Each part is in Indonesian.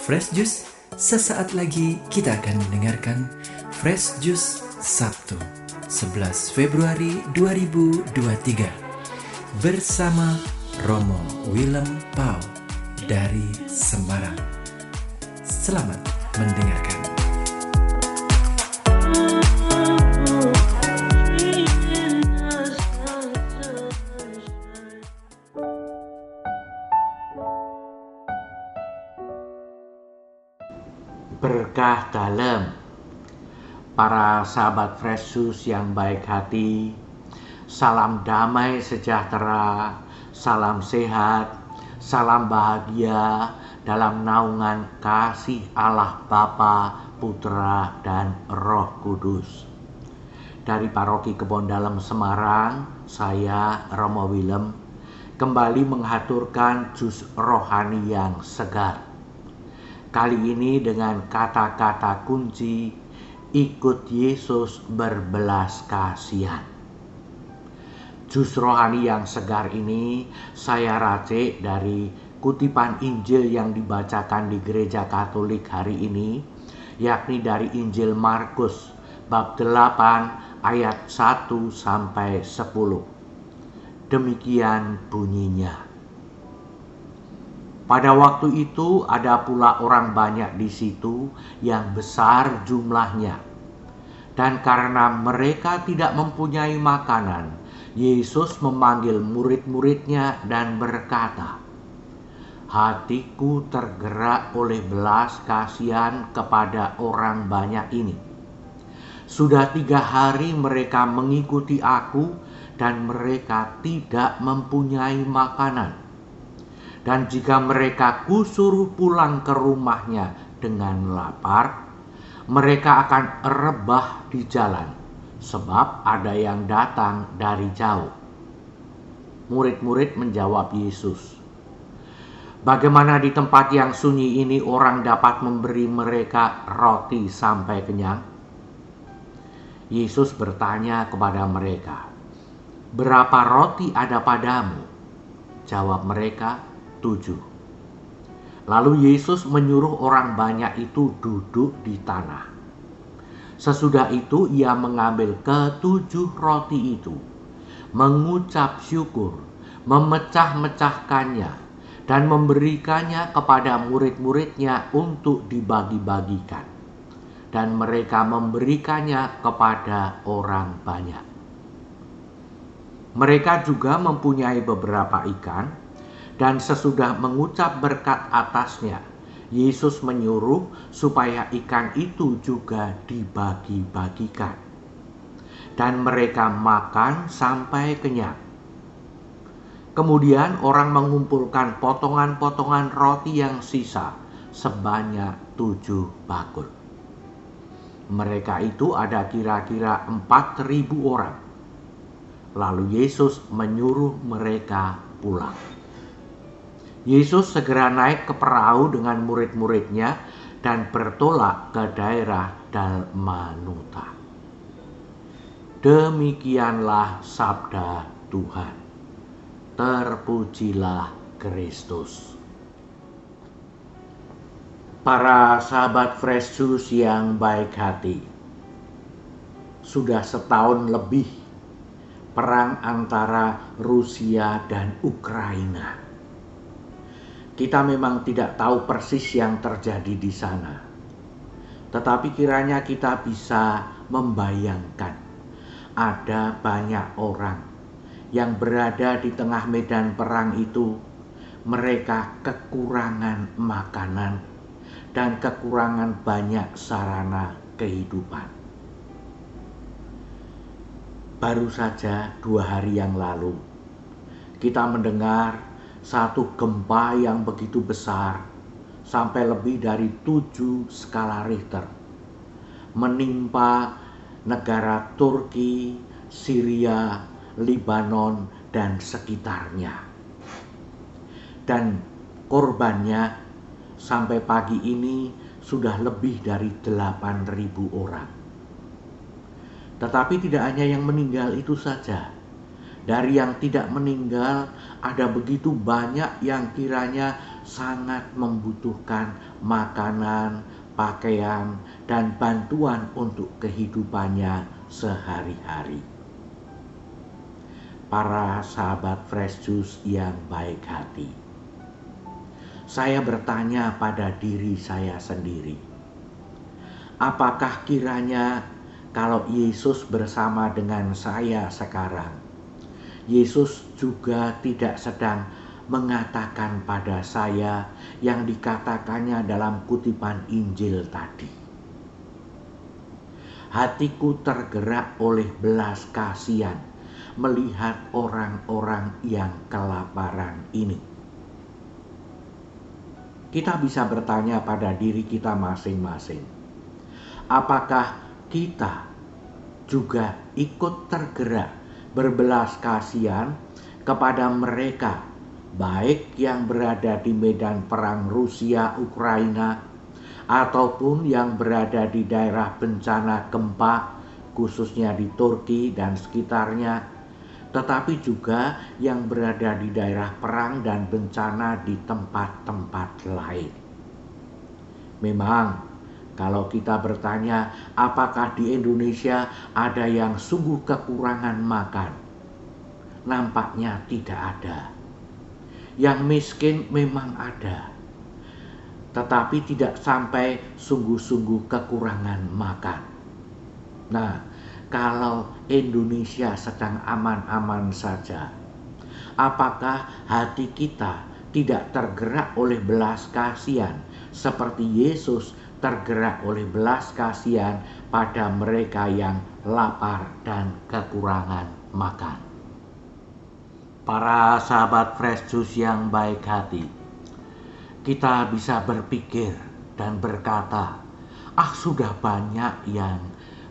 Fresh Juice. Sesaat lagi kita akan mendengarkan Fresh Juice Sabtu 11 Februari 2023 bersama Romo Willem Pau dari Semarang. Selamat mendengarkan. Berkah dalam. Para sahabat Fresh Juice yang baik hati, salam damai sejahtera, salam sehat, salam bahagia dalam naungan kasih Allah Bapa, Putra, dan Roh Kudus. Dari Paroki Kebon Dalem Semarang, saya Romo Willem kembali mengaturkan jus rohani yang segar. Kali ini dengan kata-kata kunci, ikut Yesus berbelas kasihan. Jus rohani yang segar ini saya racik dari kutipan Injil yang dibacakan di Gereja Katolik hari ini, yakni dari Injil Markus bab 8 ayat 1 sampai 10. Demikian bunyinya. Pada waktu itu ada pula orang banyak di situ yang besar jumlahnya. Dan karena mereka tidak mempunyai makanan, Yesus memanggil murid-muridnya dan berkata, "Hatiku tergerak oleh belas kasihan kepada orang banyak ini. Sudah 3 hari mereka mengikuti aku dan mereka tidak mempunyai makanan. Dan jika mereka kusuruh pulang ke rumahnya dengan lapar, mereka akan rebah di jalan, sebab ada yang datang dari jauh." Murid-murid menjawab Yesus, "Bagaimana di tempat yang sunyi ini orang dapat memberi mereka roti sampai kenyang?" Yesus bertanya kepada mereka, "Berapa roti ada padamu?" Jawab mereka, 7. Lalu Yesus menyuruh orang banyak itu duduk di tanah. Sesudah itu ia mengambil ke-7 roti itu, mengucap syukur, memecah-mecahkannya, dan memberikannya kepada murid-muridnya untuk dibagi-bagikan. Dan mereka memberikannya kepada orang banyak. Mereka juga mempunyai beberapa ikan, dan sesudah mengucap berkat atasnya, Yesus menyuruh supaya ikan itu juga dibagi-bagikan. Dan mereka makan sampai kenyang. Kemudian orang mengumpulkan potongan-potongan roti yang sisa sebanyak 7 bakul. Mereka itu ada kira-kira 4.000 orang. Lalu Yesus menyuruh mereka pulang. Yesus segera naik ke perahu dengan murid-muridnya dan bertolak ke daerah Dalmanuta. Demikianlah sabda Tuhan. Terpujilah Kristus. Para sahabat Fresh Juice yang baik hati, sudah setahun lebih perang antara Rusia dan Ukraina. Kita memang tidak tahu persis yang terjadi di sana. Tetapi kiranya kita bisa membayangkan ada banyak orang yang berada di tengah medan perang itu. Mereka kekurangan makanan dan kekurangan banyak sarana kehidupan. Baru saja 2 hari yang lalu kita mendengar satu gempa yang begitu besar, sampai lebih dari 7 skala Richter, menimpa negara Turki, Syria, Lebanon, dan sekitarnya. Dan korbannya sampai pagi ini sudah lebih dari 8.000 orang. Tetapi tidak hanya yang meninggal itu saja. Dari yang tidak meninggal, ada begitu banyak yang kiranya sangat membutuhkan makanan, pakaian, dan bantuan untuk kehidupannya sehari-hari. Para sahabat Fresh Juice yang baik hati, saya bertanya pada diri saya sendiri, apakah kiranya kalau Yesus bersama dengan saya sekarang, Yesus juga tidak sedang mengatakan pada saya yang dikatakannya dalam kutipan Injil tadi. Hatiku tergerak oleh belas kasihan melihat orang-orang yang kelaparan ini. Kita bisa bertanya pada diri kita masing-masing, apakah kita juga ikut tergerak berbelas kasihan kepada mereka, baik yang berada di medan perang Rusia Ukraina ataupun yang berada di daerah bencana gempa, khususnya di Turki dan sekitarnya, tetapi juga yang berada di daerah perang dan bencana di tempat-tempat lain. Memang kalau kita bertanya apakah di Indonesia ada yang sungguh kekurangan makan, nampaknya tidak ada. Yang miskin memang ada, tetapi tidak sampai sungguh-sungguh kekurangan makan. Nah, kalau Indonesia sedang aman-aman saja, apakah hati kita tidak tergerak oleh belas kasihan seperti Yesus tergerak oleh belas kasihan pada mereka yang lapar dan kekurangan makan? Para sahabat Fresh Juice yang baik hati, kita bisa berpikir dan berkata, sudah banyak yang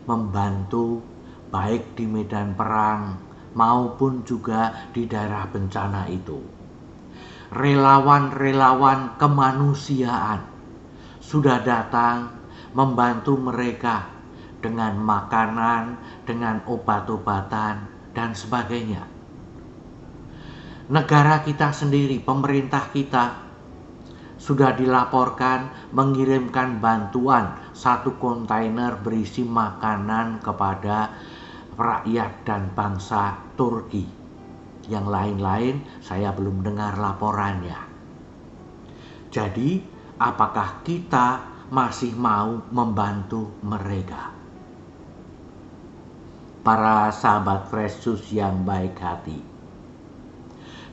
membantu baik di medan perang maupun juga di daerah bencana itu. Relawan-relawan kemanusiaan sudah datang membantu mereka dengan makanan, dengan obat-obatan, dan sebagainya. Negara kita sendiri, pemerintah kita, sudah dilaporkan mengirimkan bantuan 1 kontainer berisi makanan kepada rakyat dan bangsa Turki. Yang lain-lain saya belum dengar laporannya. Jadi, apakah kita masih mau membantu mereka? Para sahabat Fresh Juice yang baik hati,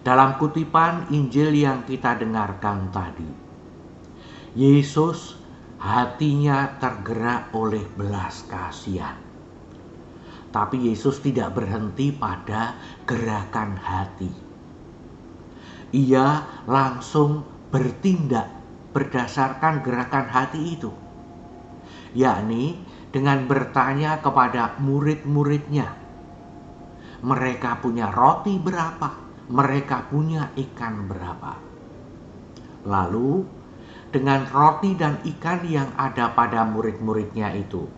dalam kutipan Injil yang kita dengarkan tadi, Yesus hatinya tergerak oleh belas kasihan. Tapi Yesus tidak berhenti pada gerakan hati. Ia langsung bertindak berdasarkan gerakan hati itu, yakni dengan bertanya kepada murid-muridnya, mereka punya roti berapa? Mereka punya ikan berapa? Lalu dengan roti dan ikan yang ada pada murid-muridnya itu,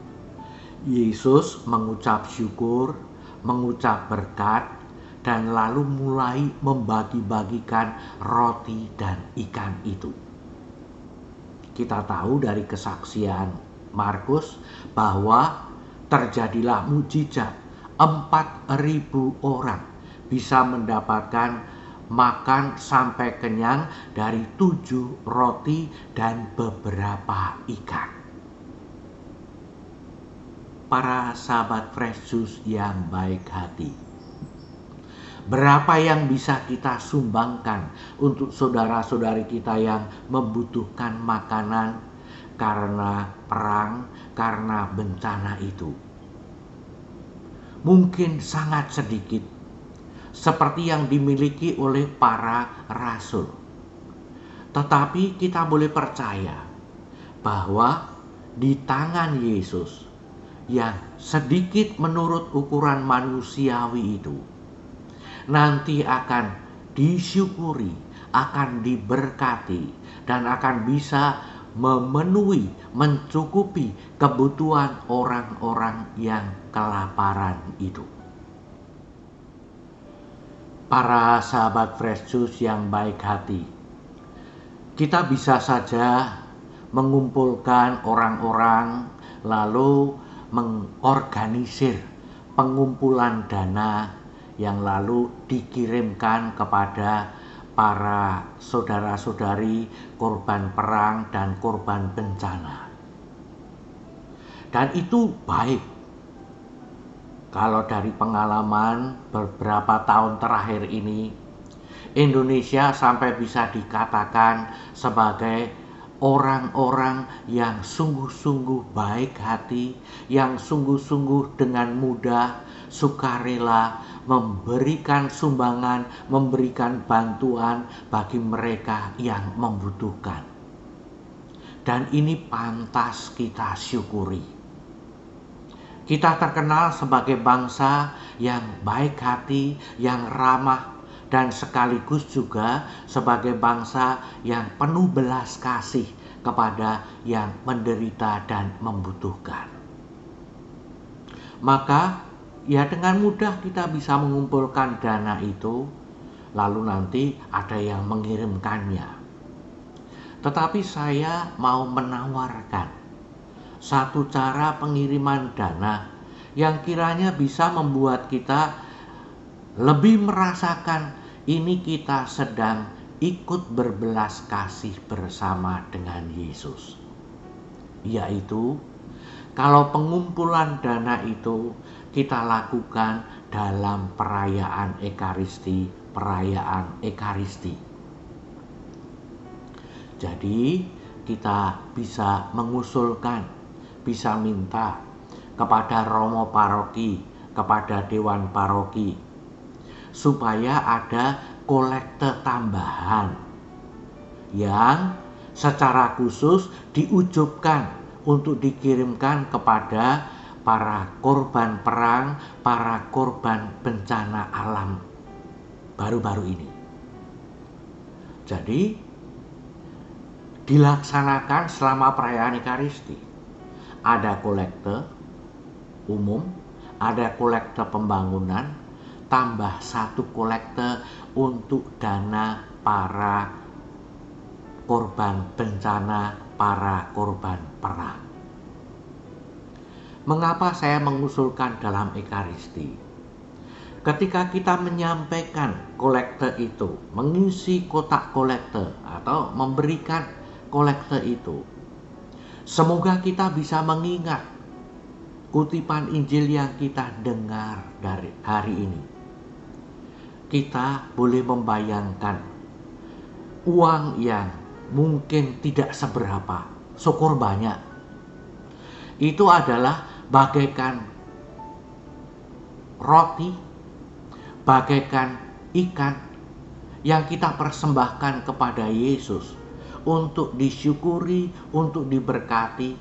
Yesus mengucap syukur, mengucap berkat, dan lalu mulai membagi-bagikan roti dan ikan itu. Kita tahu dari kesaksian Markus bahwa terjadilah mujizat, 4.000 orang bisa mendapatkan makan sampai kenyang dari 7 roti dan beberapa ikan. Para sahabat Fresh Juice yang baik hati, berapa yang bisa kita sumbangkan untuk saudara-saudari kita yang membutuhkan makanan karena perang, karena bencana itu? Mungkin sangat sedikit, seperti yang dimiliki oleh para rasul. Tetapi kita boleh percaya bahwa di tangan Yesus yang sedikit menurut ukuran manusiawi itu nanti akan disyukuri, akan diberkati, dan akan bisa memenuhi, mencukupi kebutuhan orang-orang yang kelaparan itu. Para sahabat Fresh Juice yang baik hati, kita bisa saja mengumpulkan orang-orang lalu mengorganisir pengumpulan dana yang lalu dikirimkan kepada para saudara-saudari korban perang dan korban bencana. Dan itu baik. Kalau dari pengalaman beberapa tahun terakhir ini, Indonesia sampai bisa dikatakan sebagai orang-orang yang sungguh-sungguh baik hati, yang sungguh-sungguh dengan mudah, sukarela memberikan sumbangan, memberikan bantuan bagi mereka yang membutuhkan. Dan ini pantas kita syukuri. Kita terkenal sebagai bangsa yang baik hati, yang ramah, dan sekaligus juga sebagai bangsa yang penuh belas kasih kepada yang menderita dan membutuhkan. Maka ya dengan mudah kita bisa mengumpulkan dana itu, lalu nanti ada yang mengirimkannya. Tetapi saya mau menawarkan satu cara pengiriman dana yang kiranya bisa membuat kita lebih merasakan ini kita sedang ikut berbelas kasih bersama dengan Yesus. Yaitu, kalau pengumpulan dana itu kita lakukan dalam perayaan Ekaristi. Jadi, kita bisa mengusulkan, bisa minta kepada romo paroki, kepada dewan paroki, supaya ada kolekte tambahan yang secara khusus diujubkan untuk dikirimkan kepada para korban perang, para korban bencana alam baru-baru ini. Jadi, dilaksanakan selama perayaan Ekaristi. Ada kolekte umum, ada kolekte pembangunan, tambah satu kolekte untuk dana para korban bencana, para korban perang. Mengapa saya mengusulkan dalam Ekaristi? Ketika kita menyampaikan kolekte itu, mengisi kotak kolekte atau memberikan kolekte itu, semoga kita bisa mengingat kutipan Injil yang kita dengar dari hari ini. Kita boleh membayangkan uang yang mungkin tidak seberapa, syukur banyak. Itu adalah bagaikan roti, bagaikan ikan yang kita persembahkan kepada Yesus untuk disyukuri, untuk diberkati,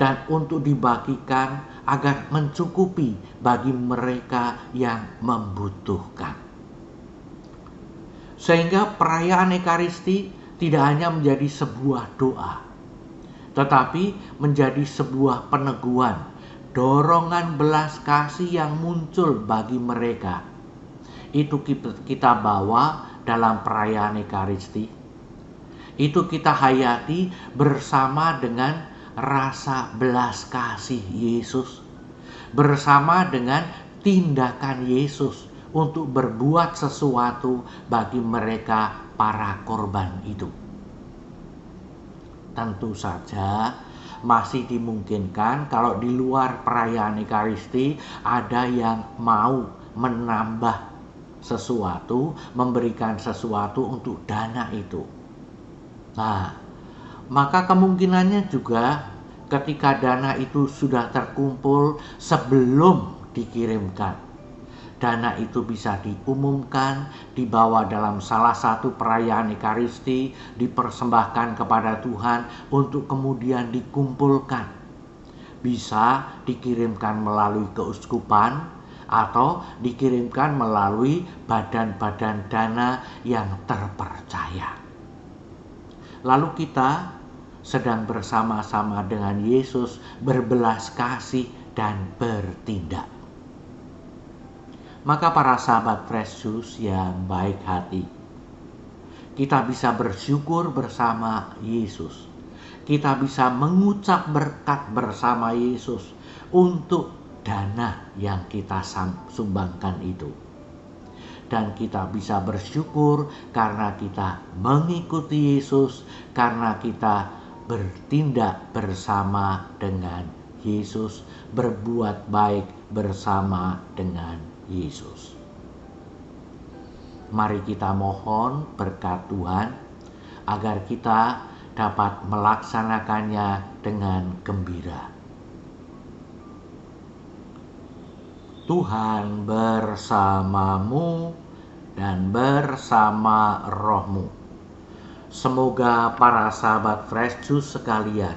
dan untuk dibagikan agar mencukupi bagi mereka yang membutuhkan. Sehingga perayaan Ekaristi tidak hanya menjadi sebuah doa, tetapi menjadi sebuah peneguhan, dorongan belas kasih yang muncul bagi mereka. Itu kita bawa dalam perayaan Ekaristi. Itu kita hayati bersama dengan rasa belas kasih Yesus, bersama dengan tindakan Yesus untuk berbuat sesuatu bagi mereka para korban itu. Tentu saja masih dimungkinkan kalau di luar perayaan Ekaristi ada yang mau menambah sesuatu, memberikan sesuatu untuk dana itu. Nah, maka kemungkinannya juga ketika dana itu sudah terkumpul sebelum dikirimkan, dana itu bisa diumumkan, dibawa dalam salah satu perayaan Ekaristi, dipersembahkan kepada Tuhan untuk kemudian dikumpulkan. Bisa dikirimkan melalui keuskupan atau dikirimkan melalui badan-badan dana yang terpercaya. Lalu kita sedang bersama-sama dengan Yesus berbelas kasih dan bertindak. Maka para sahabat Fresh Juice yang baik hati, kita bisa bersyukur bersama Yesus. Kita bisa mengucap berkat bersama Yesus untuk dana yang kita sumbangkan itu. Dan kita bisa bersyukur karena kita mengikuti Yesus, karena kita bertindak bersama dengan Yesus, berbuat baik bersama dengan Yesus. Mari kita mohon berkat Tuhan agar kita dapat melaksanakannya dengan gembira. Tuhan bersamamu dan bersama rohmu. Semoga para sahabat Fresh Juice sekalian,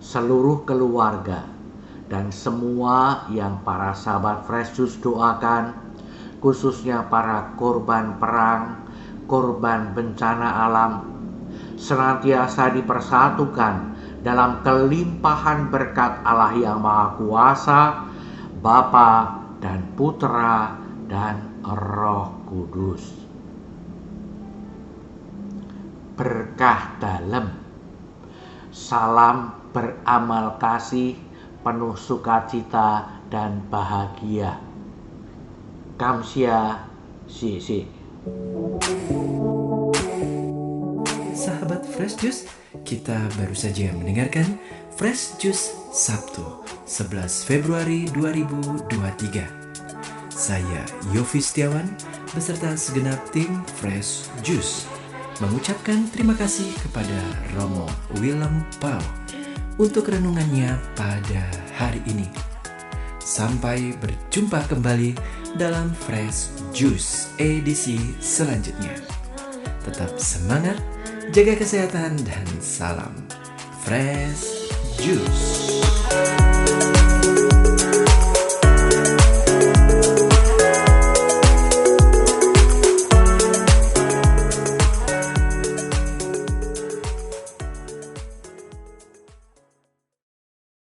seluruh keluarga, dan semua yang para sahabat Fresh Juice doakan, khususnya para korban perang, korban bencana alam, senantiasa dipersatukan dalam kelimpahan berkat Allah yang Maha Kuasa, Bapa dan Putra dan Roh Kudus. Berkah dalam, salam beramal kasih, penuh sukacita dan bahagia. Kamsia, Sisi. Sahabat Fresh Juice, kita baru saja mendengarkan Fresh Juice Sabtu 11 Februari 2023. Saya Yofi Setiawan beserta segenap tim Fresh Juice mengucapkan terima kasih kepada Romo Willem Pau untuk renungannya pada hari ini. Sampai berjumpa kembali dalam Fresh Juice edisi selanjutnya. Tetap semangat, jaga kesehatan, dan salam Fresh Juice.